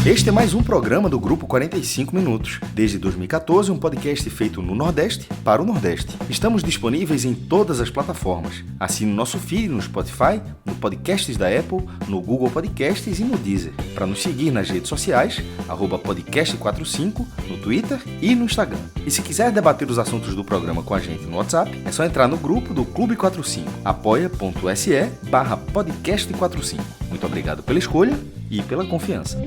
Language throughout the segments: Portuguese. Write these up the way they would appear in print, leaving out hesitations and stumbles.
Este é mais um programa do Grupo 45 Minutos. Desde 2014, um podcast feito no Nordeste para o Nordeste. Estamos disponíveis em todas as plataformas. Assine nosso feed no Spotify, no Podcasts da Apple, no Google Podcasts e no Deezer. Para nos seguir nas redes sociais, @podcast45, no Twitter e no Instagram. E se quiser debater os assuntos do programa com a gente no WhatsApp, é só entrar no grupo do Clube 45, apoia.se/podcast45. Muito obrigado pela escolha e pela confiança.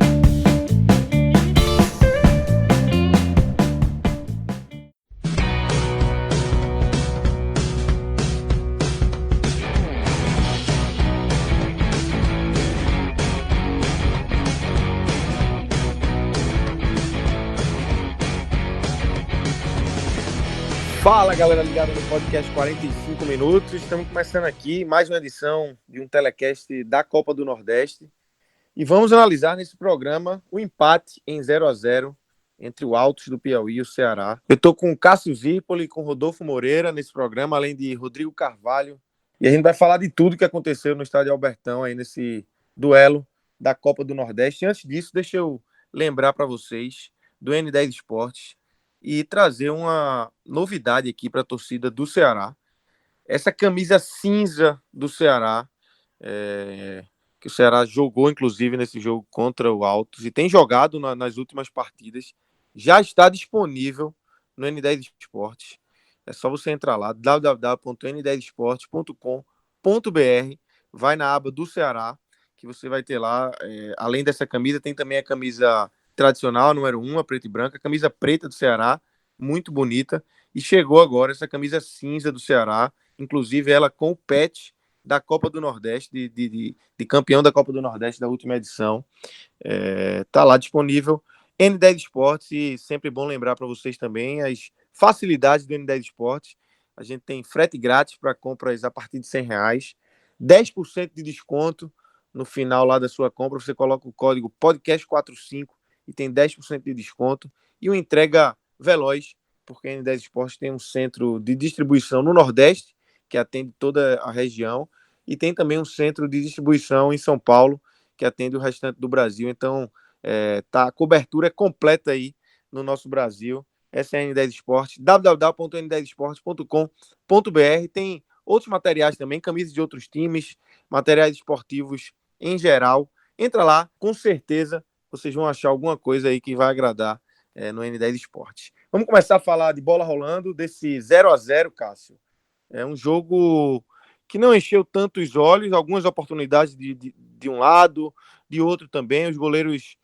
Fala, galera ligada no podcast 45 Minutos. Estamos começando aqui mais uma edição de um telecast da Copa do Nordeste. E vamos analisar nesse programa o empate em 0-0 entre o Altos do Piauí e o Ceará. Eu estou com o Cássio Zirpoli e com o Rodolfo Moreira nesse programa, além de Rodrigo Carvalho. E a gente vai falar de tudo que aconteceu no Estádio Albertão aí nesse duelo da Copa do Nordeste. E antes disso, deixa eu lembrar para vocês do N10 Esportes e trazer uma novidade aqui para a torcida do Ceará. Essa camisa cinza do Ceará, que o Ceará jogou, inclusive, nesse jogo contra o Altos, e tem jogado nas últimas partidas, já está disponível no N10 Esportes. É só você entrar lá, www.n10esportes.com.br, vai na aba do Ceará, que você vai ter lá, além dessa camisa, tem também a camisa tradicional, número 1, a preta e branca, a camisa preta do Ceará, muito bonita, e chegou agora essa camisa cinza do Ceará, inclusive ela com o patch da Copa do Nordeste, de campeão da Copa do Nordeste da última edição. Tá lá disponível, N10 Esportes, e sempre bom lembrar para vocês também as facilidades do N10 Esportes. A gente tem frete grátis para compras a partir de R$100, 10% de desconto no final lá da sua compra, você coloca o código podcast45 e tem 10% de desconto, e uma entrega veloz, porque a N10 Esportes tem um centro de distribuição no Nordeste, que atende toda a região, e tem também um centro de distribuição em São Paulo, que atende o restante do Brasil. Então, a cobertura é completa aí no nosso Brasil. Essa é a N10 Esportes, www.n10esportes.com.br. Tem outros materiais também, camisas de outros times, materiais esportivos em geral. Entra lá, com certeza vocês vão achar alguma coisa aí que vai agradar no N10 Esportes. Vamos começar a falar de bola rolando, desse 0-0, Cássio. É um jogo que não encheu tanto os olhos, algumas oportunidades de um lado, de outro também, os goleiros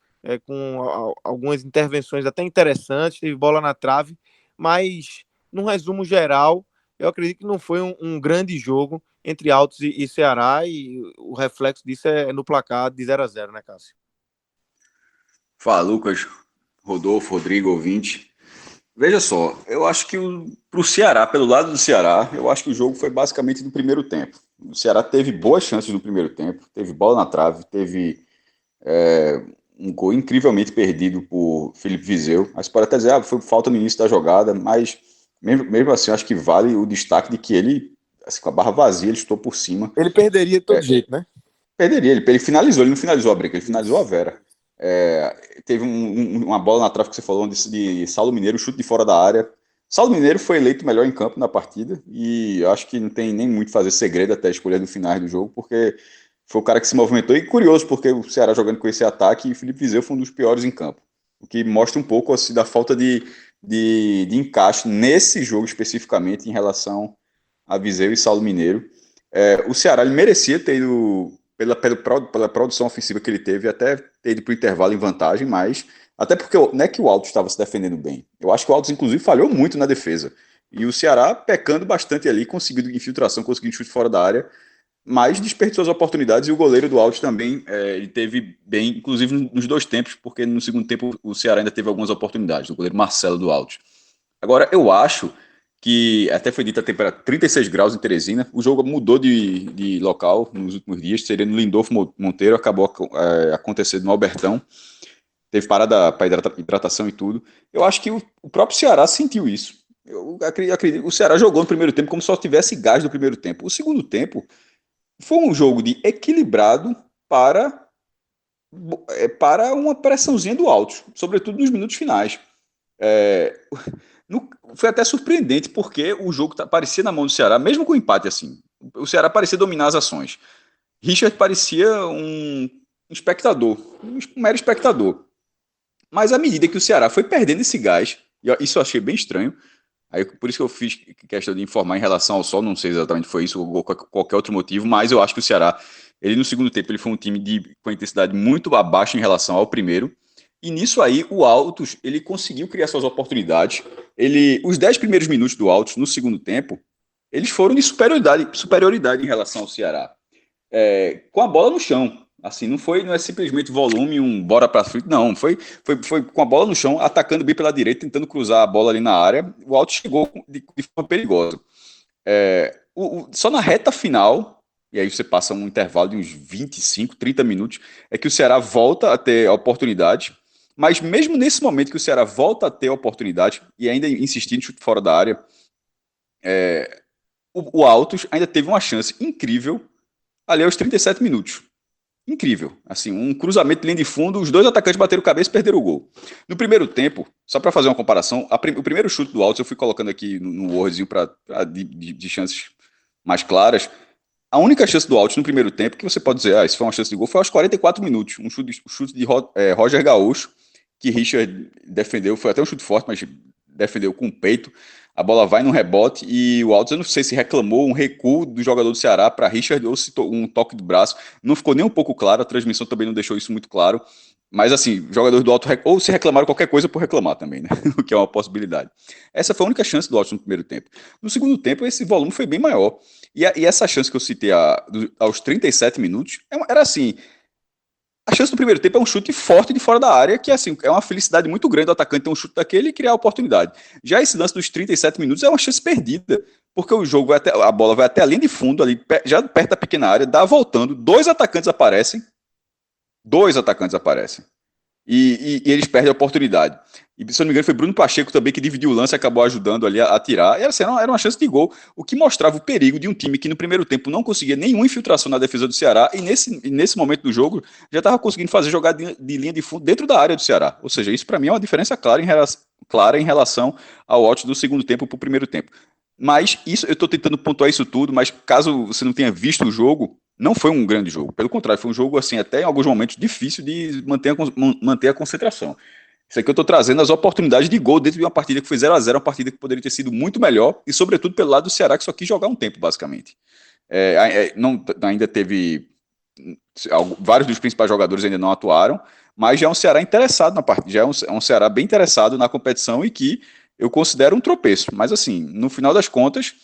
com algumas intervenções até interessantes, teve bola na trave, mas, num resumo geral, eu acredito que não foi um grande jogo entre Altos e Ceará, e o reflexo disso é no placar de 0-0, né, Cássio? Fala, Lucas, Rodolfo, Rodrigo, ouvinte. Veja só, eu acho que pro Ceará, pelo lado do Ceará, eu acho que o jogo foi basicamente no primeiro tempo. O Ceará teve boas chances no primeiro tempo, teve bola na trave, teve um gol incrivelmente perdido por Felipe Viseu. Mas pode até dizer, foi falta no início da jogada, mas mesmo assim, eu acho que vale o destaque de que ele, assim, com a barra vazia, ele estou por cima. Ele perderia de todo jeito, né? Perderia, ele finalizou, ele não finalizou a breca, ele finalizou a Vera. Teve uma bola na trave que você falou de Saulo Mineiro, chute de fora da área. Saulo Mineiro foi eleito melhor em campo na partida, e acho que não tem nem muito fazer segredo até a escolha do final do jogo, porque foi o cara que se movimentou, e curioso, porque o Ceará jogando com esse ataque, e o Felipe Viseu foi um dos piores em campo, o que mostra um pouco assim, da falta de encaixe nesse jogo especificamente em relação a Viseu e Saulo Mineiro. O Ceará ele merecia ter ido pela produção ofensiva que ele teve, até ter ido para o intervalo em vantagem, mas até porque não é que o Altos estava se defendendo bem. Eu acho que o Altos, inclusive, falhou muito na defesa. E o Ceará pecando bastante ali, conseguindo infiltração, conseguindo chute fora da área, mas desperdiçou as oportunidades, e o goleiro do Altos também, ele teve bem, inclusive nos dois tempos, porque no segundo tempo o Ceará ainda teve algumas oportunidades, o goleiro Marcelo do Altos. Agora, eu acho que até foi dita a temperatura 36 graus em Teresina. O jogo mudou de local nos últimos dias, seria no Lindolfo Monteiro, acabou acontecendo no Albertão. Teve parada para hidratação e tudo. Eu acho que o próprio Ceará sentiu isso. Eu acredito, o Ceará jogou no primeiro tempo como se só tivesse gás no primeiro tempo. O segundo tempo foi um jogo de equilibrado para para uma pressãozinha do alto, sobretudo nos minutos finais. É, foi até surpreendente porque o jogo parecia na mão do Ceará, mesmo com o empate assim. O Ceará parecia dominar as ações. Richard parecia um espectador, um mero espectador. Mas à medida que o Ceará foi perdendo esse gás, e isso eu achei bem estranho, aí, por isso que eu fiz questão de informar em relação ao Sol, não sei exatamente se foi isso ou qualquer outro motivo, mas eu acho que o Ceará, ele no segundo tempo, ele foi um time com intensidade muito abaixo em relação ao primeiro, e nisso aí o Altos, ele conseguiu criar suas oportunidades, os 10 primeiros minutos do Altos no segundo tempo, eles foram de superioridade em relação ao Ceará, com a bola no chão. Assim, não é simplesmente volume, um bora para frente, não. Foi com a bola no chão, atacando bem pela direita, tentando cruzar a bola ali na área. O Alto chegou de forma perigosa. Só na reta final, e aí você passa um intervalo de uns 25, 30 minutos, é que o Ceará volta a ter a oportunidade. Mas mesmo nesse momento que o Ceará volta a ter a oportunidade, e ainda insistindo em chute fora da área, o Altos ainda teve uma chance incrível ali aos 37 minutos. Incrível. Assim, um cruzamento de linha de fundo, os dois atacantes bateram cabeça e perderam o gol. No primeiro tempo, só para fazer uma comparação, o primeiro chute do Altos eu fui colocando aqui no Wordzinho de chances mais claras. A única chance do Altos no primeiro tempo, que você pode dizer, isso foi uma chance de gol, foi aos 44 minutos. Um chute de Roger Gaúcho, que Richard defendeu, foi até um chute forte, mas defendeu com o peito. A bola vai no rebote e o Altos, eu não sei se reclamou um recuo do jogador do Ceará para Richard ou se um toque do braço. Não ficou nem um pouco claro, a transmissão também não deixou isso muito claro. Mas assim, jogadores do Alto ou se reclamaram qualquer coisa por reclamar também, né? O que é uma possibilidade. Essa foi a única chance do Altos no primeiro tempo. No segundo tempo, esse volume foi bem maior. E essa chance que eu citei aos 37 minutos, era assim, a chance do primeiro tempo é um chute forte de fora da área, que assim, é uma felicidade muito grande do atacante ter um chute daquele e criar a oportunidade. Já esse lance dos 37 minutos é uma chance perdida, porque o jogo a bola vai até a linha de fundo, ali, já perto da pequena área, dá voltando, dois atacantes aparecem. E eles perdem a oportunidade. E, se eu não me engano, foi Bruno Pacheco também que dividiu o lance e acabou ajudando ali a tirar. E assim, era uma chance de gol, o que mostrava o perigo de um time que no primeiro tempo não conseguia nenhuma infiltração na defesa do Ceará e nesse momento do jogo já estava conseguindo fazer jogada de linha de fundo dentro da área do Ceará. Ou seja, isso para mim é uma diferença clara em relação ao Watts do segundo tempo para o primeiro tempo. Mas isso, eu estou tentando pontuar isso tudo, mas caso você não tenha visto o jogo, não foi um grande jogo. Pelo contrário, foi um jogo, assim, até em alguns momentos difícil de manter a concentração. Isso aqui eu estou trazendo as oportunidades de gol dentro de uma partida que foi 0-0, uma partida que poderia ter sido muito melhor, e sobretudo pelo lado do Ceará, que só quis jogar um tempo, basicamente. Ainda teve. Vários dos principais jogadores ainda não atuaram, mas já é um Ceará interessado na partida, já é um Ceará bem interessado na competição e que eu considero um tropeço. Mas, assim, no final das contas,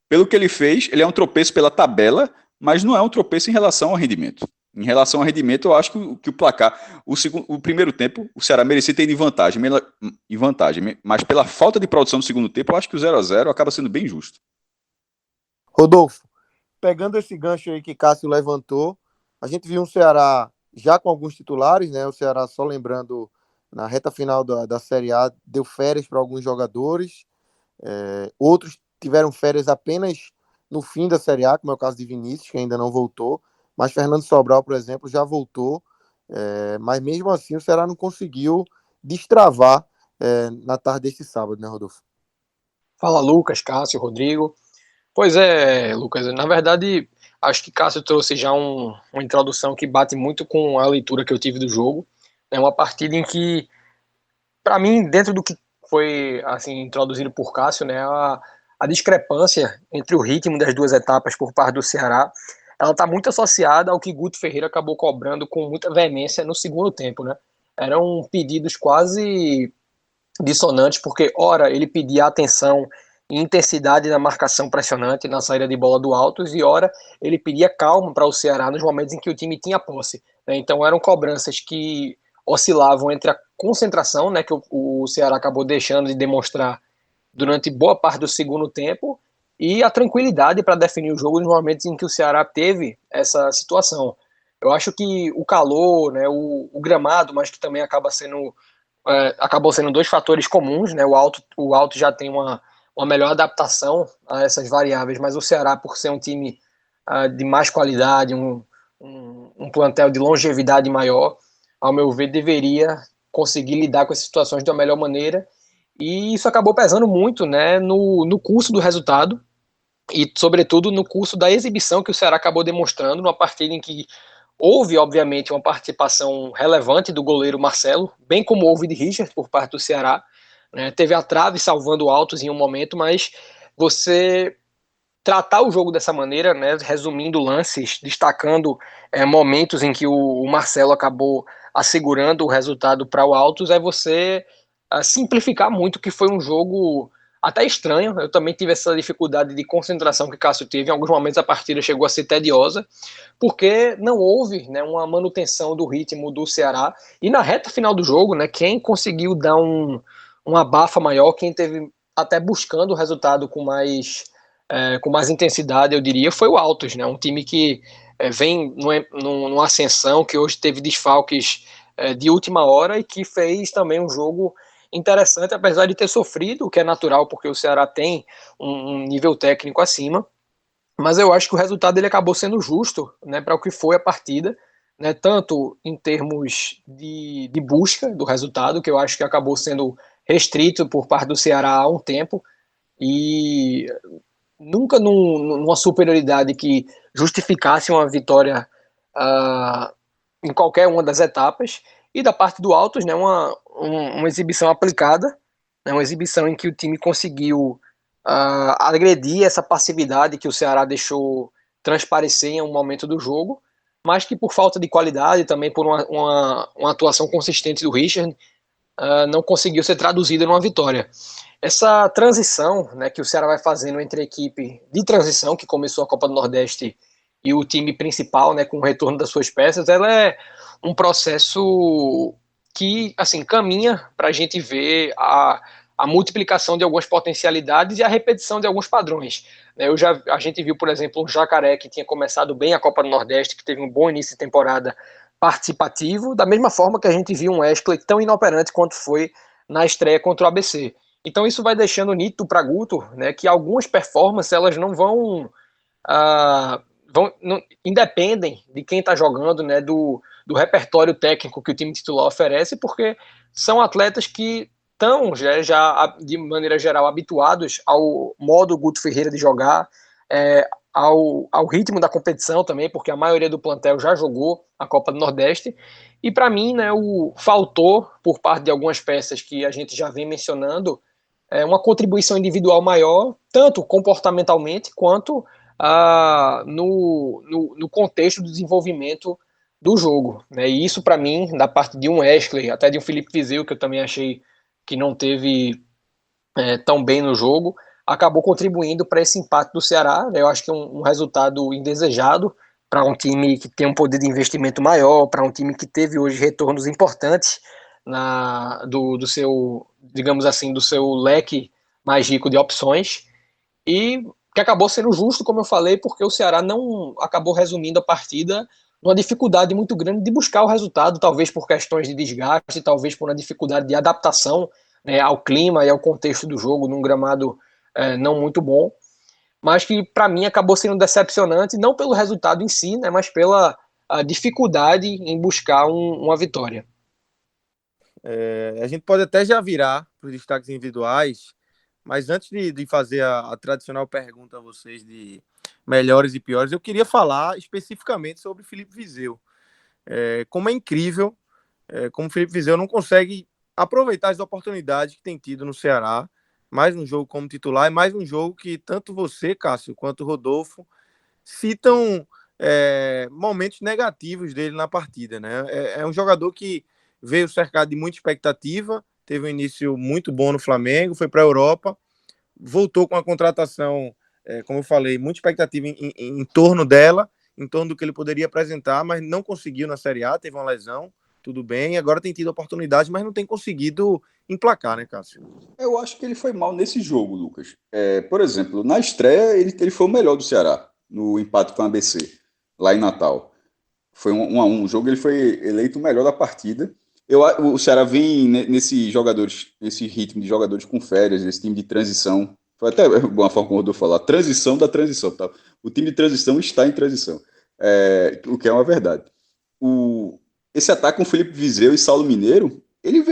pelo que ele fez, ele é um tropeço pela tabela, mas não é um tropeço em relação ao rendimento. Em relação ao rendimento, eu acho que o placar, o primeiro tempo, o Ceará merecia ter ido em vantagem, mas pela falta de produção no segundo tempo, eu acho que o 0-0 acaba sendo bem justo. Rodolfo, pegando esse gancho aí que Cássio levantou, a gente viu um Ceará já com alguns titulares, né? O Ceará, só lembrando, na reta final da Série A, deu férias para alguns jogadores, outros tiveram férias apenas no fim da Série A, como é o caso de Vinícius, que ainda não voltou, mas Fernando Sobral, por exemplo, já voltou, mas mesmo assim o Ceará não conseguiu destravar na tarde desse sábado, né, Rodolfo? Fala, Lucas, Cássio, Rodrigo. Pois é, Lucas, na verdade, acho que Cássio trouxe já uma introdução que bate muito com a leitura que eu tive do jogo. É uma partida em que, para mim, dentro do que foi assim introduzido por Cássio, né, a discrepância entre o ritmo das duas etapas por parte do Ceará, ela está muito associada ao que Guto Ferreira acabou cobrando com muita veemência no segundo tempo, né? Eram pedidos quase dissonantes, porque ora ele pedia atenção e intensidade na marcação pressionante na saída de bola do Altos, e ora ele pedia calma para o Ceará nos momentos em que o time tinha posse, né? Então eram cobranças que oscilavam entre a concentração, né, que o Ceará acabou deixando de demonstrar durante boa parte do segundo tempo, e a tranquilidade para definir o jogo nos momentos em que o Ceará teve essa situação. Eu acho que o calor, né, o gramado, mas que também acabou sendo dois fatores comuns, né? O Alto já tem uma melhor adaptação a essas variáveis, mas o Ceará, por ser um time de mais qualidade, um plantel de longevidade maior, ao meu ver, deveria conseguir lidar com essas situações de uma melhor maneira, e isso acabou pesando muito, né, no curso do resultado, e sobretudo no curso da exibição que o Ceará acabou demonstrando, numa partida em que houve, obviamente, uma participação relevante do goleiro Marcelo, bem como houve de Richard por parte do Ceará, né, teve a trave salvando o Altos em um momento, mas você tratar o jogo dessa maneira, né, resumindo lances, destacando momentos em que o Marcelo acabou assegurando o resultado para o Altos, é você simplificar muito que foi um jogo até estranho. Eu também tive essa dificuldade de concentração que Cássio teve. Em alguns momentos a partida chegou a ser tediosa, porque não houve, né, uma manutenção do ritmo do Ceará. E na reta final do jogo, né, quem conseguiu dar uma abafa maior, quem teve até buscando o resultado com mais intensidade, eu diria, foi o Altos, né? Um time que vem numa ascensão, que hoje teve desfalques de última hora e que fez também um jogo interessante, apesar de ter sofrido, o que é natural, porque o Ceará tem um nível técnico acima, mas eu acho que o resultado ele acabou sendo justo, né, para o que foi a partida, né, tanto em termos de busca do resultado, que eu acho que acabou sendo restrito por parte do Ceará há um tempo, e nunca numa superioridade que justificasse uma vitória em qualquer uma das etapas, e da parte do Altos, né, uma exibição aplicada, né, uma exibição em que o time conseguiu agredir essa passividade que o Ceará deixou transparecer em um momento do jogo, mas que por falta de qualidade, também por uma atuação consistente do Richard, não conseguiu ser traduzida numa vitória. Essa transição, né, que o Ceará vai fazendo entre a equipe de transição, que começou a Copa do Nordeste, e o time principal, né, com o retorno das suas peças, ela é um processo que, assim, caminha para a gente ver a multiplicação de algumas potencialidades e a repetição de alguns padrões. A gente viu, por exemplo, um Jacaré que tinha começado bem a Copa do Nordeste, que teve um bom início de temporada participativo, da mesma forma que a gente viu um Wesley tão inoperante quanto foi na estreia contra o ABC. Então isso vai deixando nítido para Guto, né, que algumas performances elas não não independem de quem está jogando, né, do repertório técnico que o time titular oferece, porque são atletas que estão já de maneira geral habituados ao modo Guto Ferreira de jogar, ao ritmo da competição também, porque a maioria do plantel já jogou a Copa do Nordeste. E para mim, né, faltou por parte de algumas peças que a gente já vem mencionando uma contribuição individual maior, tanto comportamentalmente quanto no contexto do desenvolvimento do jogo, né? E isso para mim, da parte de um Wesley, até de um Felipe Viseu, que eu também achei que não teve tão bem no jogo, acabou contribuindo para esse empate do Ceará, né? Eu acho que é um resultado indesejado para um time que tem um poder de investimento maior, para um time que teve hoje retornos importantes do seu, digamos assim, do seu leque mais rico de opções, e que acabou sendo justo, como eu falei, porque o Ceará não acabou resumindo a partida numa dificuldade muito grande de buscar o resultado, talvez por questões de desgaste, talvez por uma dificuldade de adaptação, né, ao clima e ao contexto do jogo, num gramado não muito bom, mas que para mim acabou sendo decepcionante, não pelo resultado em si, né, mas pela dificuldade em buscar uma vitória. A gente pode até já virar para os destaques individuais, mas antes de fazer a tradicional pergunta a vocês de melhores e piores, eu queria falar especificamente sobre Felipe Viseu. Como é incrível, como o Felipe Viseu não consegue aproveitar as oportunidades que tem tido no Ceará, mais um jogo como titular, e mais um jogo que tanto você, Cássio, quanto o Rodolfo citam momentos negativos dele na partida, né? É um jogador que veio cercado de muita expectativa, teve um início muito bom no Flamengo, foi para a Europa, voltou com a contratação, como eu falei, muita expectativa em torno dela, em torno do que ele poderia apresentar, mas não conseguiu na Série A, teve uma lesão, tudo bem, agora tem tido oportunidades, mas não tem conseguido emplacar, né, Cássio? Eu acho que ele foi mal nesse jogo, Lucas. Por exemplo, na estreia ele foi o melhor do Ceará, no empate com a ABC, lá em Natal. Foi 1-1 o jogo, ele foi eleito o melhor da partida. O Ceará vem nesse ritmo de jogadores com férias, esse time de transição. Foi até uma forma como o Rodolfo falar, transição da transição. Tá? O time de transição está em transição, o que é uma verdade. esse ataque com Felipe Viseu e Saulo Mineiro, ele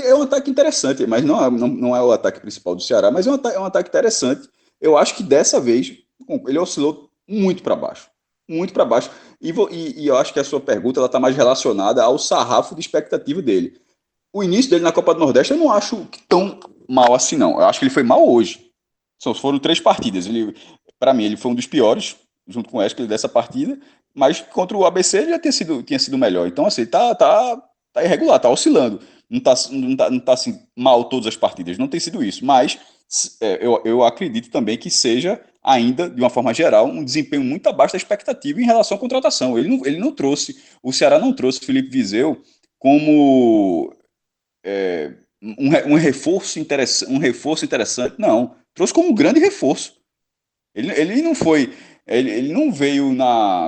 é um ataque interessante, mas não é o ataque principal do Ceará, mas é um ataque interessante. Eu acho que dessa vez ele oscilou muito para baixo. Muito para baixo. E eu acho que a sua pergunta está mais relacionada ao sarrafo de expectativa dele. O início dele na Copa do Nordeste eu não acho tão mal assim, não. Eu acho que ele foi mal hoje. Foram 3 partidas. Para mim, ele foi um dos piores, junto com o Wesley, dessa partida, mas contra o ABC ele já tinha sido melhor. Então, assim, tá irregular, tá oscilando. Não tá assim, mal todas as partidas, não tem sido isso. Mas eu acredito também que seja ainda, de uma forma geral, um desempenho muito abaixo da expectativa em relação à contratação. Ele não trouxe, o Ceará não trouxe o Felipe Viseu como um reforço interessante, não. Trouxe como um grande reforço. Ele não foi. Ele não veio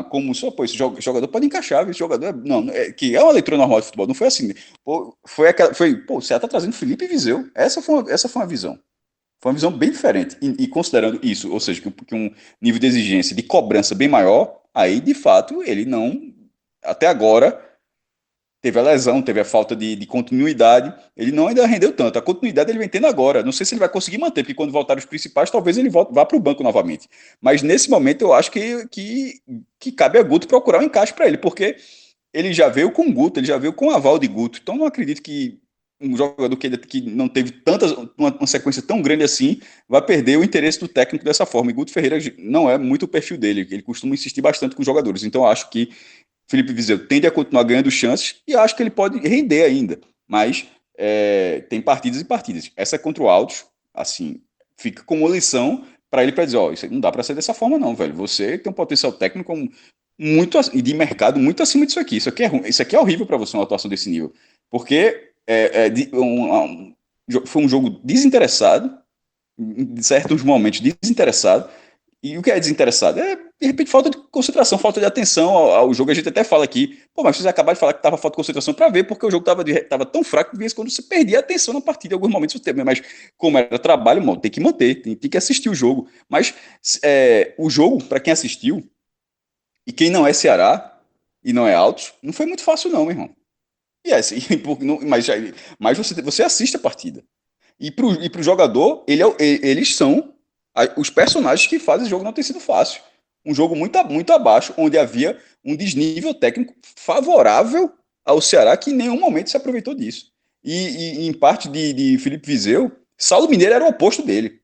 como só, pô, esse jogador pode encaixar, esse jogador. Não, que é uma leitura normal de futebol, não foi assim. Pô, pô, você tá trazendo Felipe Viseu. Essa foi uma visão. Foi uma visão bem diferente. E considerando isso, ou seja, que um nível de exigência, de cobrança bem maior, aí de fato ele não. Até agora teve a lesão, teve a falta de continuidade, ele não ainda rendeu tanto. A continuidade ele vem tendo agora. Não sei se ele vai conseguir manter, porque quando voltar os principais, talvez ele vá para o banco novamente. Mas nesse momento eu acho que cabe a Guto procurar um encaixe para ele, porque ele já veio com o Guto, ele já veio com o aval de Guto. Então não acredito que um jogador que não teve uma sequência tão grande assim vai perder o interesse do técnico dessa forma. E Guto Ferreira não é muito o perfil dele, ele costuma insistir bastante com os jogadores. Então eu acho que Felipe Viseu tende a continuar ganhando chances e acho que ele pode render ainda, mas tem partidas e partidas. Essa é contra o Altos, assim, fica como lição para ele para dizer, isso não dá para ser dessa forma não, velho. Você tem um potencial técnico muito e de mercado muito acima disso aqui. Isso aqui é horrível para você uma atuação desse nível, porque foi um jogo desinteressado, em certos momentos desinteressado. E o que é desinteressado? De repente, falta de concentração, falta de atenção ao jogo. A gente até fala aqui, pô, mas vocês acabaram de falar que estava falta de concentração para ver, porque o jogo estava tão fraco que quando você perdia a atenção na partida, em alguns momentos você teve. Mas como era trabalho, mano, tem que manter, tem que assistir o jogo. Mas o jogo, para quem assistiu, e quem não é Ceará e não é Altos, não foi muito fácil não, meu irmão. E assim, mas você assiste a partida. E pro jogador, eles são os personagens que fazem o jogo não ter sido fácil. Um jogo muito abaixo, onde havia um desnível técnico favorável ao Ceará, que em nenhum momento se aproveitou disso. E em parte de Felipe Viseu, Saulo Mineiro era o oposto dele.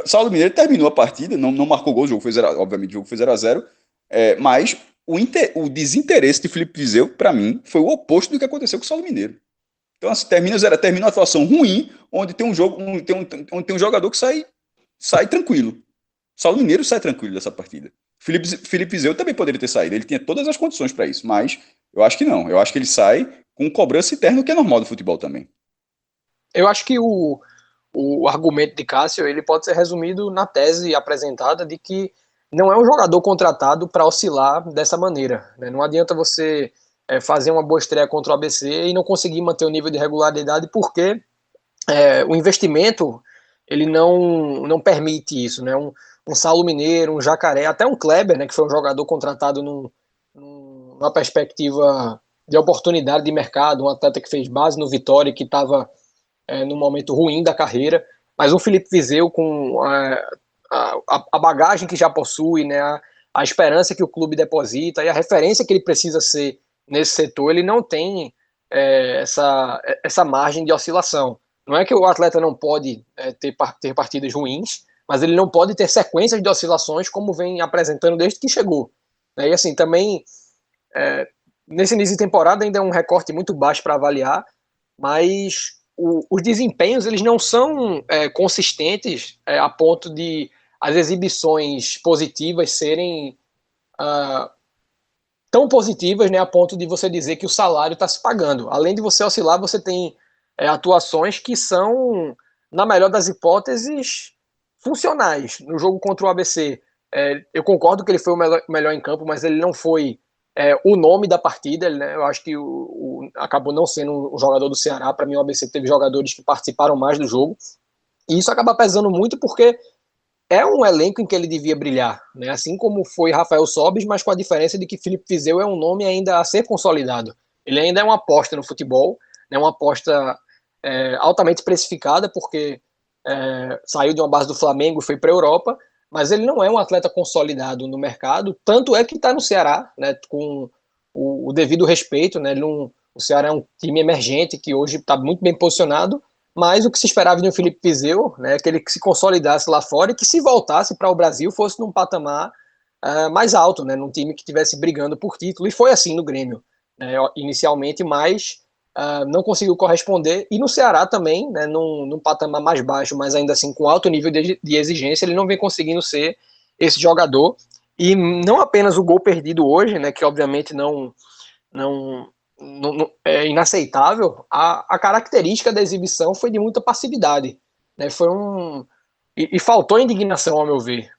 Saulo Mineiro terminou a partida, não marcou gol, obviamente o jogo foi 0-0, mas o desinteresse de Felipe Viseu, para mim, foi o oposto do que aconteceu com o Saulo Mineiro. Então, assim, termina uma atuação ruim, onde tem onde tem um jogador que sai tranquilo. Saulo Mineiro sai tranquilo dessa partida. Felipe Viseu também poderia ter saído. Ele tinha todas as condições para isso, mas eu acho que não. Eu acho que ele sai com cobrança interna, que é normal do futebol também. Eu acho que o argumento de Cássio ele pode ser resumido na tese apresentada de que não é um jogador contratado para oscilar dessa maneira. Né? Não adianta você fazer uma boa estreia contra o ABC e não conseguir manter o nível de regularidade porque o investimento ele não permite isso. Né? Um Saulo Mineiro, um Jacaré, até um Kleber, né, que foi um jogador contratado numa perspectiva de oportunidade de mercado, um atleta que fez base no Vitória, que estava num momento ruim da carreira, mas um Felipe Viseu com a bagagem que já possui, né, a esperança que o clube deposita e a referência que ele precisa ser nesse setor, ele não tem essa margem de oscilação. Não é que o atleta não pode ter partidas ruins, mas ele não pode ter sequências de oscilações como vem apresentando desde que chegou. E assim, também, nesse início de temporada ainda é um recorte muito baixo para avaliar, mas os desempenhos eles não são consistentes a ponto de as exibições positivas serem tão positivas, né, a ponto de você dizer que o salário está se pagando. Além de você oscilar, você tem atuações que são, na melhor das hipóteses, funcionais. No jogo contra o ABC, eu concordo que ele foi o melhor em campo, mas ele não foi o nome da partida, né? Eu acho que acabou não sendo um jogador do Ceará. Para mim o ABC teve jogadores que participaram mais do jogo, e isso acaba pesando muito porque é um elenco em que ele devia brilhar, né? Assim como foi Rafael Sobis, mas com a diferença de que Felipe Viseu é um nome ainda a ser consolidado. Ele ainda é uma aposta no futebol, né, uma aposta altamente precificada, porque saiu de uma base do Flamengo, foi para a Europa, mas ele não é um atleta consolidado no mercado, tanto é que está no Ceará, né, com o devido respeito, né, o Ceará é um time emergente que hoje está muito bem posicionado, mas o que se esperava de um Felipe Vizeu, né, que ele se consolidasse lá fora e que se voltasse para o Brasil fosse num patamar mais alto, né, num time que estivesse brigando por título, e foi assim no Grêmio, né, inicialmente, mas não conseguiu corresponder, e no Ceará também, né, num patamar mais baixo, mas ainda assim com alto nível de exigência, ele não vem conseguindo ser esse jogador, e não apenas o gol perdido hoje, né, que obviamente não é inaceitável, a característica da exibição foi de muita passividade, né, foi e faltou indignação, ao meu ver,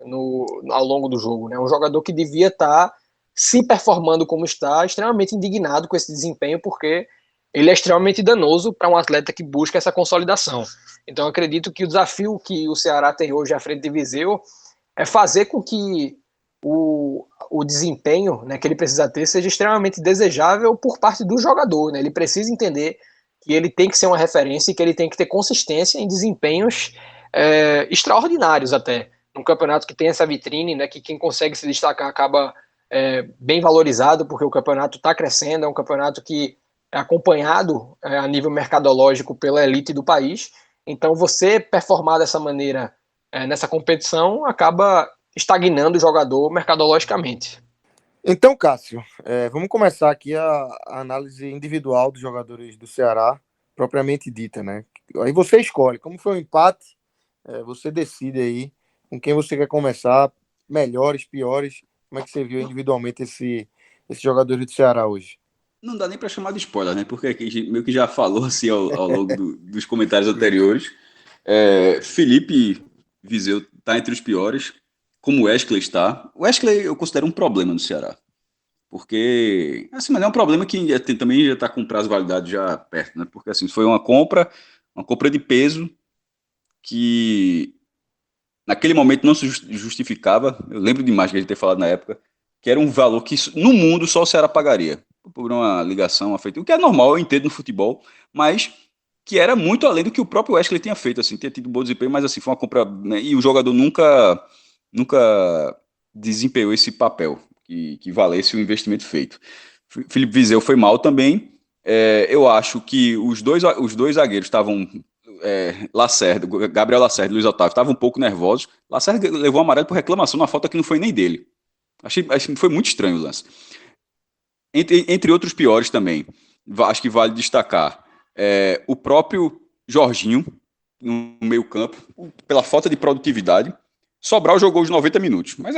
ao longo do jogo, né, um jogador que devia estar se performando como está, extremamente indignado com esse desempenho, porque ele é extremamente danoso para um atleta que busca essa consolidação. Então, acredito que o desafio que o Ceará tem hoje à frente de Viseu é fazer com que o desempenho, né, que ele precisa ter seja extremamente desejável por parte do jogador. Né? Ele precisa entender que ele tem que ser uma referência e que ele tem que ter consistência em desempenhos extraordinários até. Num campeonato que tem essa vitrine, né, que quem consegue se destacar acaba bem valorizado, porque o campeonato está crescendo, é um campeonato que é acompanhado a nível mercadológico pela elite do país. Então, você performar dessa maneira nessa competição acaba estagnando o jogador mercadologicamente. Então, Cássio, vamos começar aqui a análise individual dos jogadores do Ceará, propriamente dita, né? Aí você escolhe, como foi o empate, você decide aí com quem você quer começar, melhores, piores, como é que você viu individualmente esse jogador do Ceará hoje? Não dá nem para chamar de spoiler, né? Porque aqui a gente meio que já falou assim ao longo dos comentários anteriores. Felipe Vizeu está entre os piores, como o Wesley está. O Wesley eu considero um problema no Ceará. Porque, assim, mas é um problema que também já está com prazo de validade já perto, né? Porque, assim, foi uma compra de peso que naquele momento não se justificava. Eu lembro demais que a gente ter falado na época, que era um valor que no mundo só o Ceará pagaria, por uma ligação afetiva, o que é normal, eu entendo no futebol, mas que era muito além do que o próprio Wesley tinha feito, assim, tinha tido bom desempenho, mas assim, foi uma compra, né, e o jogador nunca desempenhou esse papel que valesse o investimento feito. Felipe Vizeu foi mal também. Eu acho que os dois zagueiros estavam Lacerda, Gabriel Lacerda e Luiz Otávio estavam um pouco nervosos. Lacerda levou um amarelo por reclamação na falta que não foi nem dele. Achei que foi muito estranho o lance. Entre outros piores também, acho que vale destacar o próprio Jorginho no meio campo, pela falta de produtividade. Sobral jogou os 90 minutos, mas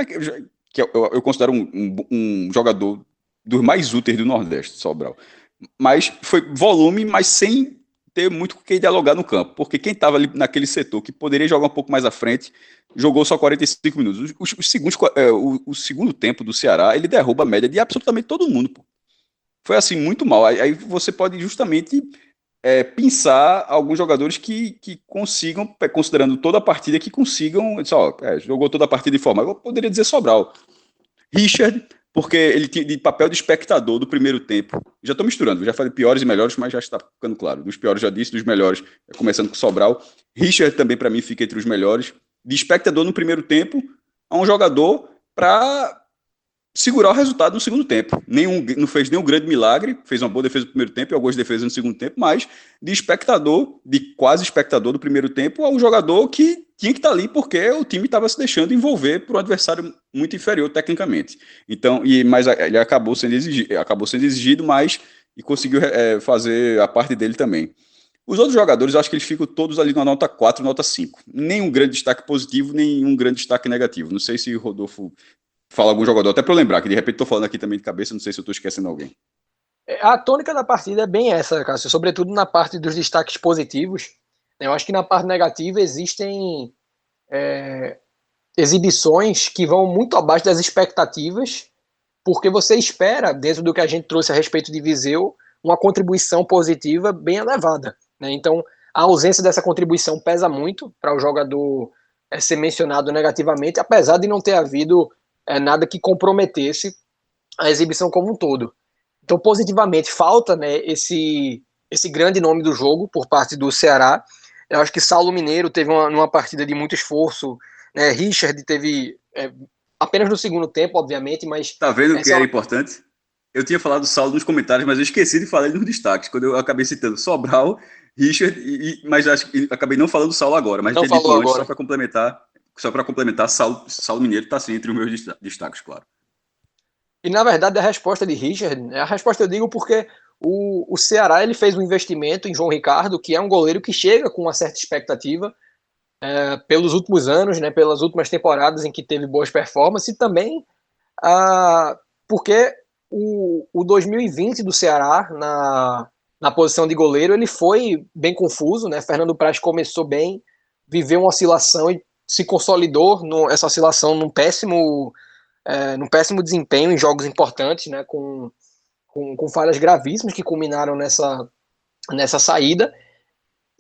que eu considero um jogador dos mais úteis do Nordeste, Sobral. Mas foi volume, mas sem ter muito com quem dialogar no campo, porque quem estava ali naquele setor que poderia jogar um pouco mais à frente, jogou só 45 minutos. O segundo tempo do Ceará, ele derruba a média de absolutamente todo mundo, pô. Foi assim, muito mal. Aí você pode justamente pensar alguns jogadores que consigam, considerando toda a partida, que consigam, jogou toda a partida de forma. Eu poderia dizer Sobral. Richard, porque ele tinha de papel de espectador do primeiro tempo. Já estou misturando, já falei piores e melhores, mas já está ficando claro. Dos piores já disse, dos melhores, começando com Sobral. Richard também, para mim, fica entre os melhores. De espectador no primeiro tempo, a um jogador para segurar o resultado no segundo tempo. Não fez nenhum grande milagre, fez uma boa defesa no primeiro tempo e algumas defesas no segundo tempo, mas de espectador, de quase espectador do primeiro tempo, a um jogador que tinha que estar ali porque o time estava se deixando envolver por um adversário muito inferior tecnicamente. Então, mas ele acabou sendo exigido, mas e conseguiu fazer a parte dele também. Os outros jogadores, eu acho que eles ficam todos ali na nota 4, nota 5. Nenhum grande destaque positivo, nenhum grande destaque negativo. Não sei se o Rodolfo fala algum jogador, até para eu lembrar, que de repente estou falando aqui também de cabeça, não sei se eu estou esquecendo alguém. A tônica da partida é bem essa, Cássio, sobretudo na parte dos destaques positivos. Eu acho que na parte negativa existem exibições que vão muito abaixo das expectativas, porque você espera, dentro do que a gente trouxe a respeito de Viseu, uma contribuição positiva bem elevada. Né? Então, a ausência dessa contribuição pesa muito para o jogador ser mencionado negativamente, apesar de não ter havido nada que comprometesse a exibição como um todo. Então, positivamente, falta, né, esse grande nome do jogo por parte do Ceará. Eu acho que Saulo Mineiro teve uma partida de muito esforço, né, Richard teve apenas no segundo tempo, obviamente, mas... Tá vendo que essa é era uma... importante? Eu tinha falado do Saulo nos comentários, mas eu esqueci de falar ele nos destaques, quando eu acabei citando Sobral, Richard, mas acho que acabei não falando do Saulo agora, mas Não tinha dito falou antes, agora. só para complementar, Saulo Mineiro está sim entre os meus destaques, claro. E, na verdade, a resposta de Richard, a resposta eu digo porque o Ceará ele fez um investimento em João Ricardo, que é um goleiro que chega com uma certa expectativa pelos últimos anos, né, pelas últimas temporadas em que teve boas performances, e também porque o 2020 do Ceará na posição de goleiro ele foi bem confuso, né? Fernando Praz começou bem, viveu uma oscilação e se consolidou essa oscilação num péssimo desempenho em jogos importantes, né? Com falhas gravíssimas que culminaram nessa saída.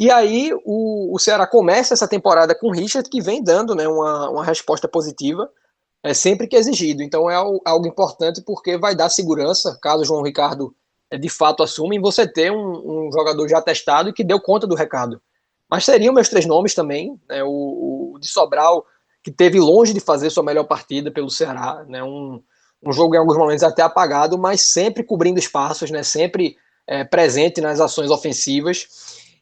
E aí o Ceará começa essa temporada com o Richard, que vem dando, né, uma resposta positiva sempre que exigido. Então é algo importante porque vai dar segurança, caso o João Ricardo de fato assuma, em você ter um jogador já testado e que deu conta do recado. Mas seriam meus 3 nomes também, né, o de Sobral, que teve longe de fazer sua melhor partida pelo Ceará, né, um jogo em alguns momentos até apagado, mas sempre cobrindo espaços, né, sempre presente nas ações ofensivas,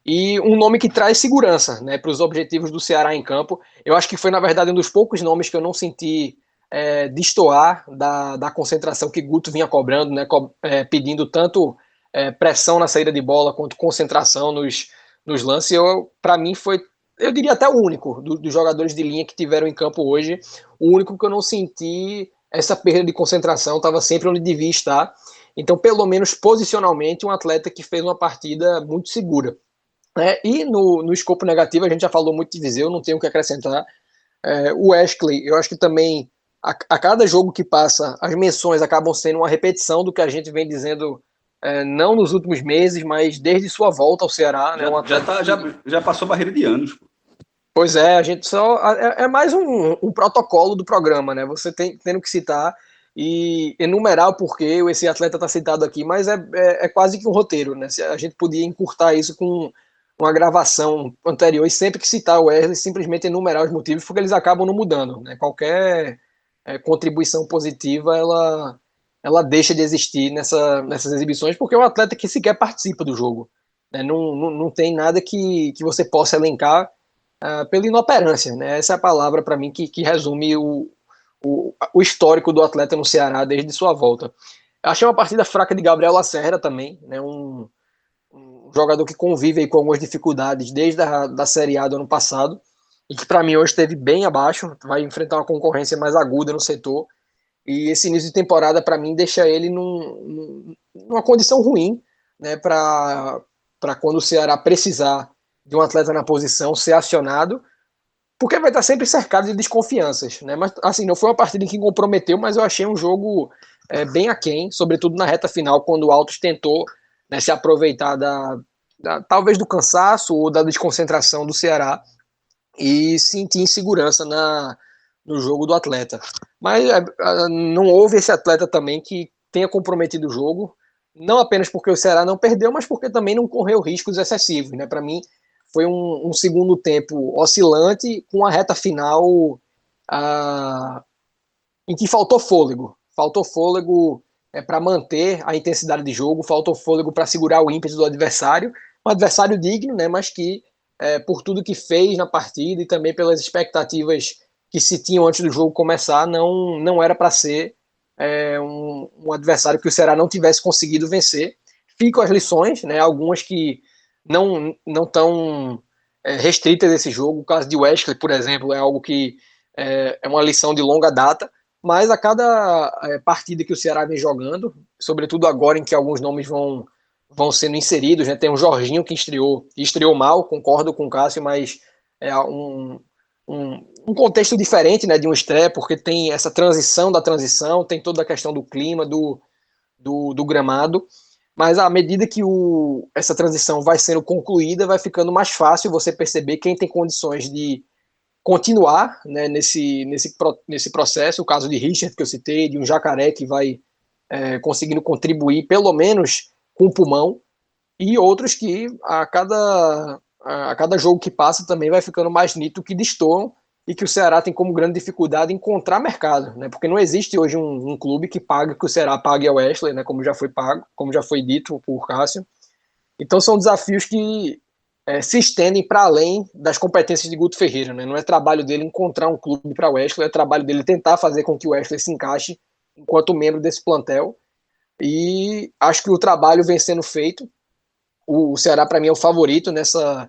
e um nome que traz segurança, né, para os objetivos do Ceará em campo. Eu acho que foi, na verdade, um dos poucos nomes que eu não senti destoar da concentração que Guto vinha cobrando, né, pedindo tanto pressão na saída de bola quanto concentração nos lances. Para mim foi, eu diria até o único dos jogadores de linha que tiveram em campo hoje, o único que eu não senti essa perda de concentração, estava sempre onde devia estar. Então, pelo menos posicionalmente, um atleta que fez uma partida muito segura. E no escopo negativo, a gente já falou muito de Viseu, não tenho o que acrescentar. O Wesley, eu acho que também a cada jogo que passa, as menções acabam sendo uma repetição do que a gente vem dizendo, não nos últimos meses, mas desde sua volta ao Ceará, né? Já passou a barreira de anos. Pô. Pois é, a gente só. É mais um protocolo do programa, né? Você tendo que citar e enumerar o porquê esse atleta está citado aqui, mas é quase que um roteiro, né? A gente podia encurtar isso com uma gravação anterior e sempre que citar o Wesley, simplesmente enumerar os motivos, porque eles acabam não mudando, né? Qualquer contribuição positiva, ela deixa de existir nessas exibições, porque é um atleta que sequer participa do jogo. Né? Não tem nada que você possa elencar pela inoperância, né? Essa é a palavra para mim que resume o histórico do atleta no Ceará desde sua volta. Achei uma partida fraca de Gabriel Lacerda também, né? Um jogador que convive aí com algumas dificuldades desde da Série A do ano passado e que para mim hoje esteve bem abaixo, vai enfrentar uma concorrência mais aguda no setor, e esse início de temporada para mim deixa ele numa condição ruim, né, para quando o Ceará precisar de um atleta na posição ser acionado, porque vai estar sempre cercado de desconfianças, né? Mas assim, não foi uma partida que comprometeu, mas eu achei um jogo bem aquém, sobretudo na reta final, quando o Altos tentou, né, se aproveitar talvez do cansaço ou da desconcentração do Ceará e sentir insegurança no jogo do atleta. Mas não houve esse atleta também que tenha comprometido o jogo, não apenas porque o Ceará não perdeu, mas porque também não correu riscos excessivos, né? Para mim, foi um segundo tempo oscilante, com a reta final em que faltou fôlego. Faltou fôlego para manter a intensidade de jogo, faltou fôlego para segurar o ímpeto do adversário. Um adversário digno, né, mas que, por tudo que fez na partida e também pelas expectativas que se tinham antes do jogo começar, não era para ser um adversário que o Ceará não tivesse conseguido vencer. Ficam as lições, né, algumas que não tão restritas desse jogo. O caso de Wesley, por exemplo, é algo que é uma lição de longa data, mas a cada partida que o Ceará vem jogando, sobretudo agora em que alguns nomes vão sendo inseridos, né? Tem o Jorginho que estreou mal, concordo com o Cássio, mas é um contexto diferente, né, de um estreia, porque tem essa transição da transição, tem toda a questão do clima, do gramado, mas à medida que essa transição vai sendo concluída, vai ficando mais fácil você perceber quem tem condições de continuar, né, nesse processo. O caso de Richard, que eu citei, de um Jacaré que vai conseguindo contribuir pelo menos com o pulmão, e outros que a cada jogo que passa também vai ficando mais nítido que destoam e que o Ceará tem como grande dificuldade encontrar mercado, né? Porque não existe hoje um clube que o Ceará pague ao Wesley, né? Como já foi pago, como já foi dito por Cássio. Então são desafios que se estendem para além das competências de Guto Ferreira, né? Não é trabalho dele encontrar um clube para o Wesley, é trabalho dele tentar fazer com que o Wesley se encaixe enquanto membro desse plantel. E acho que o trabalho vem sendo feito. O Ceará, para mim, é o favorito nessa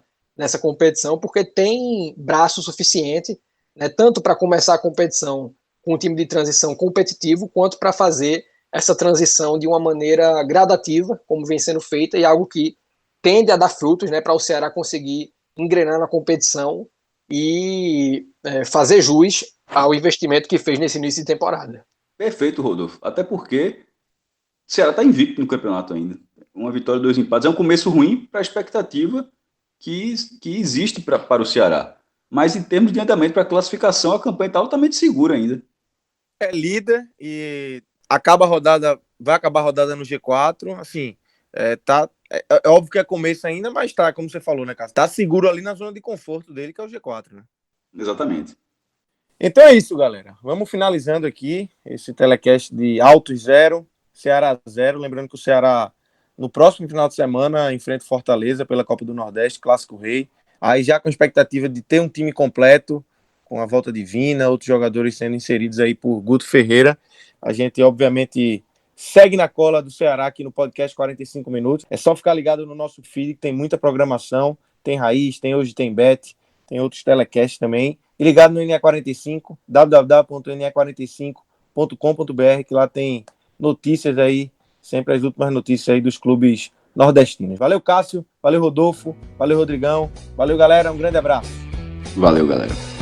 competição, porque tem braço suficiente, né, tanto para começar a competição com um time de transição competitivo, quanto para fazer essa transição de uma maneira gradativa, como vem sendo feita, e algo que tende a dar frutos, né, para o Ceará conseguir engrenar na competição e fazer jus ao investimento que fez nesse início de temporada. Perfeito, Rodolfo. Até porque o Ceará está invicto no campeonato ainda. Uma vitória, 2 empates. É um começo ruim para a expectativa que existe para o Ceará. Mas em termos de andamento para a classificação, a campanha está altamente segura ainda. É líder e vai acabar a rodada no G4. Assim, é óbvio que é começo ainda, mas tá, como você falou, né, Cássio? Tá seguro ali na zona de conforto dele, que é o G4, né? Exatamente. Então é isso, galera. Vamos finalizando aqui esse telecast de Altos 0, Ceará 0. Lembrando que o Ceará, no próximo final de semana, enfrenta o Fortaleza pela Copa do Nordeste, Clássico Rei. Aí já com a expectativa de ter um time completo, com a volta de Vina, outros jogadores sendo inseridos aí por Guto Ferreira. A gente, obviamente, segue na cola do Ceará aqui no podcast 45 Minutos. É só ficar ligado no nosso feed, que tem muita programação. Tem Raiz, Hoje Tem Bet, tem outros telecasts também. E ligado no NE45, www.ne45.com.br, que lá tem notícias aí, sempre as últimas notícias aí dos clubes nordestinos. Valeu, Cássio. Valeu, Rodolfo. Valeu, Rodrigão. Valeu, galera. Um grande abraço. Valeu, galera.